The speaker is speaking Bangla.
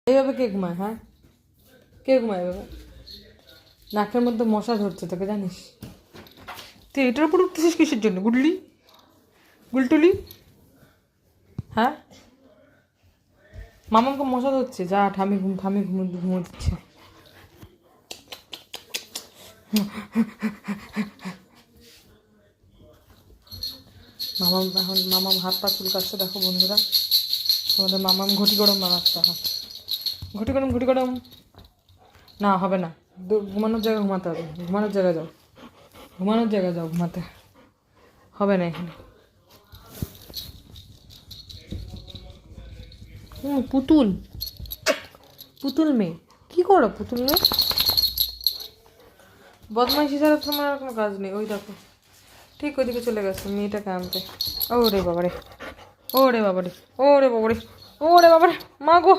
এইভাবে কে ঘুমায়? হ্যাঁ, কে ঘুমায় এভাবে? নাকের মধ্যে মশা ধরছে তোকে, জানিস? তুই এটার উপর উঠতেছিস কিসের জন্য? গুলটুলি, হ্যাঁ? মামাকে মশা ধরছে, যা ঠামি ঘুমো দিচ্ছে। মামাম হাত পা চুলকাচ্ছে, দেখো বন্ধুরা। তোমাদের মামাম ঘটি গরম বানাচ্ছে এখন। ঘটি গরম। না, হবে না। ঘুমানোর জায়গায় ঘুমাতে হবে। ঘুমানোর জায়গায় যাও ঘুমাতে। হবে না এখানে। পুতুল মেয়ে। কি করো পুতুল মেয়ে? বদমাইশি ছাড়া তোমার আর কোনো কাজ নেই। ওই দেখো, ঠিক ওইদিকে চলে গেছে মেয়েটাকে আনতে। ওরে বাবারে, মা গো।